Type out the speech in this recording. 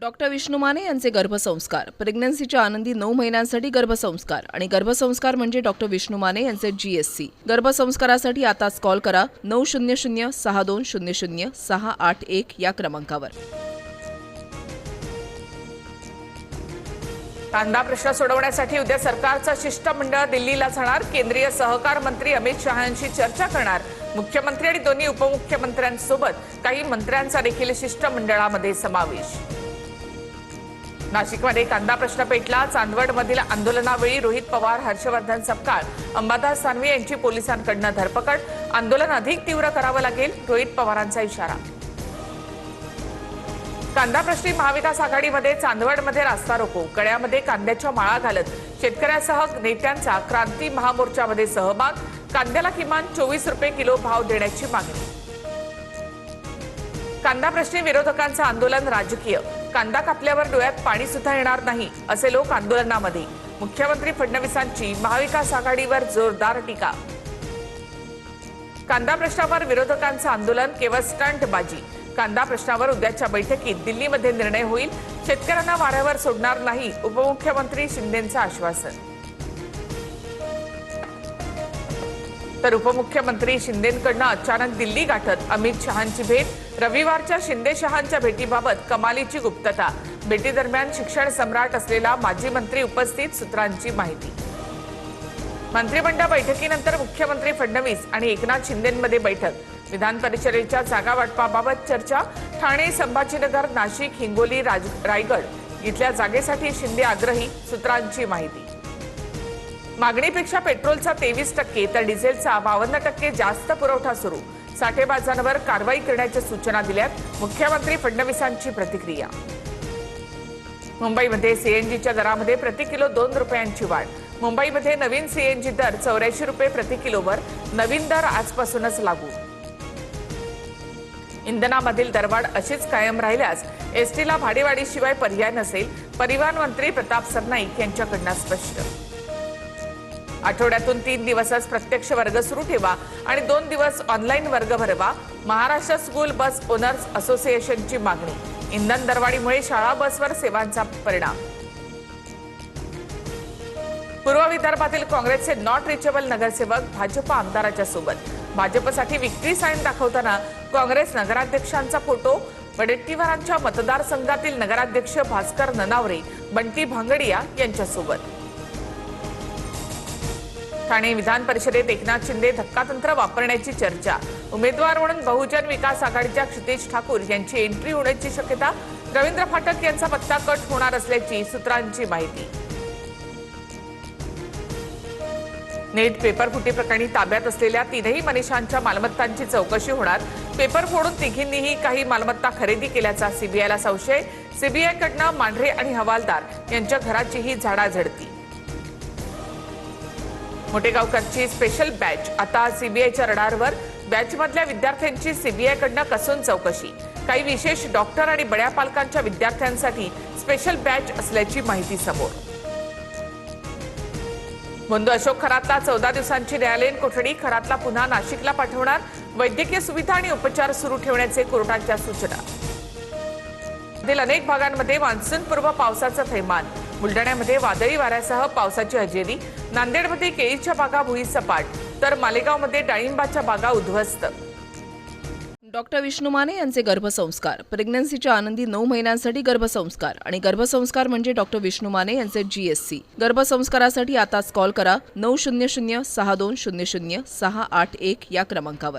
Doctor Vishnu Mane यांचे गर्भसंस्कार, प्रेग्नन्सीच्या आनंदी 9 महिन्यांसाठी गर्भसंस्कार आणि गर्भसंस्कार म्हणजे डॉक्टर विष्णू माने यांचे GSC। गर्भसंस्कारासाठी आताच कॉल करा 900 6200 681 या क्रमांकावर। कांदा प्रश्न सोडवण्यासाठी उद्या सरकारचं शिष्टमंडळ दिल्लीला जाणार। केंद्रीय सहकार मंत्री अमित शहांशी चर्चा करणार। मुख्यमंत्री आणि दोन्ही उपमुख्यमंत्र्यांसोबत काही मंत्र्यांचा देखील शिष्टमंडळामध्ये समावेश। नाशिकमध्ये कांदा प्रश्न पेटला। चांदवडमधील आंदोलनावेळी रोहित पवार, हर्षवर्धन सपकाळ, अंबादास दानवे यांची पोलिसांकडून धरपकड। आंदोलन अधिक तीव्र करावं लागेल, रोहित पवारांचा इशारा। कांदा प्रश्नी महाविकास आघाडीमध्ये चांदवडमध्ये रास्ता रोको, कड्यामध्ये कांद्याच्या माळा घालत शेतकऱ्यासह नेत्यांचा क्रांती महामोर्चामध्ये सहभाग। कांद्याला किमान 24 रुपये किलो भाव देण्याची मागणी। कांदा प्रश्नी विरोधकांचं आंदोलन राजकीय, कांदा कापल्यावर डोळ्यात पाणी सुद्धा येणार नाही असे लोक आंदोलनामध्ये। मुख्यमंत्री फडणवीसांची महाविकास आघाडीवर जोरदार टीका। कांदा प्रश्नावर विरोधकांचं आंदोलन केवळ स्टंटबाजी, कांदा प्रश्नावर उद्याच्या बैठकीत दिल्लीमध्ये निर्णय होईल। शेतकऱ्यांना वाऱ्यावर सोडणार नाही, उपमुख्यमंत्री शिंदेंचं आश्वासन। तर उपमुख्यमंत्री शिंदेंकडून अचानक दिल्ली गाठत अमित शहांची भेट। रविवारच्या शिंदे शहांच्या भेटीबाबत कमालीची गुप्तता। भेटीदरम्यान शिक्षण सम्राट असलेला माजी मंत्री उपस्थित, सूत्रांची माहिती। मंत्रिमंडळ बैठकीनंतर मुख्यमंत्री फडणवीस आणि एकनाथ शिंदेंमध्ये बैठक। विधान परिषदेच्या जागा वाटपाबाबत चर्चा। ठाणे, संभाजीनगर, नाशिक, हिंगोली, रायगड इथल्या जागेसाठी शिंदे आग्रही, सूत्रांची माहिती। मागणीपेक्षा पेट्रोलचा 23% तर डिझेलचा 52% जास्त पुरवठा सुरू। साठेबाजांवर कारवाई करण्याच्या सूचना दिल्यात। मुख्यमंत्री फडणवीसांची प्रतिक्रिया। मुंबईमध्ये सीएनजीच्या दरामध्ये प्रति किलो 2 रुपयांची वाढ। मुंबईमध्ये नवीन सीएनजी दर 84 रुपये प्रति किलोवर। नवीन दर आजपासूनच लागू। इंधनामधील दरवाढ अशीच कायम राहिल्यास एसटीला भाडेवाढीशिवाय पर्याय नसेल, परिवहन मंत्री प्रताप सरनाईक यांच्याकडून स्पष्ट। आठवड्यातून 3 दिवसच प्रत्यक्ष वर्ग सुरू ठेवा आणि 2 दिवस ऑनलाईन वर्ग भरवा। महाराष्ट्र स्कूल बस ओनर्स असोसिएशनची मागणी। इंधन दरवाढीमुळे शाळा बसवर सेवांचा परिणाम। पूर्व विदर्भातील काँग्रेसचे नॉट रिचेबल नगरसेवक भाजप आमदाराच्या सोबत। भाजपसाठी विक्री साईन दाखवताना काँग्रेस नगराध्यक्षांचा फोटो। वडेट्टीवारांच्या मतदारसंघातील नगराध्यक्ष भास्कर ननावरे, बंटी भांगडिया यांच्यासोबत। ठाणे विधान परिषदेत एकनाथ शिंदे धक्कातंत्र वापरण्याची चर्चा। उमेदवार म्हणून बहुजन विकास आघाडीच्या क्षितिज ठाकूर यांची एंट्री होण्याची शक्यता। रवींद्र फाटक यांचा पत्ता कट होणार असल्याची सूत्रांची माहिती। नेट पेपर फुटी प्रकरणी ताब्यात असलेल्या 3ही मनीषांच्या मालमत्तांची चौकशी होणार। पेपर फोडून तिघींनीही काही मालमत्ता खरेदी केल्याचा सीबीआयला संशय। सीबीआयकडून मांढरे आणि हवालदार यांच्या घराचीही झाडाझडती। मोठेगावकरची स्पेशल बॅच आता सीबीआयच्या रडारवर। बॅचमधल्या विद्यार्थ्यांची सीबीआयकडून कसून चौकशी। काही विशेष डॉक्टर आणि बड्या पालकांच्या विद्यार्थ्यांसाठी स्पेशल बॅच असल्याची माहिती समोर। बंधू अशोक खरातला 14 दिवसांची न्यायालयीन कोठडी। खरातला पुन्हा नाशिकला पाठवणार। वैद्यकीय सुविधा आणि उपचार सुरू ठेवण्याचे कोर्टाच्या सूचना। अनेक भागांमध्ये मान्सूनपूर्व पावसाचं थैमान। बुलढाण्यामध्ये वादळी वाऱ्यासह पावसाची हजेरी। नांदेडमध्ये केळीच्या बागा भुईसपाट, तर मालेगावमध्ये डाळिंबाच्या बागा उद्ध्वस्त। डॉक्टर विष्णू माने यांचे गर्भसंस्कार, प्रेग्नन्सीच्या आनंदी 9 महिन्यांसाठी गर्भसंस्कार आणि गर्भसंस्कार म्हणजे डॉक्टर विष्णू माने यांचे GSC। गर्भसंस्कारासाठी आताच कॉल करा 900 6200 681 या क्रमांकावर।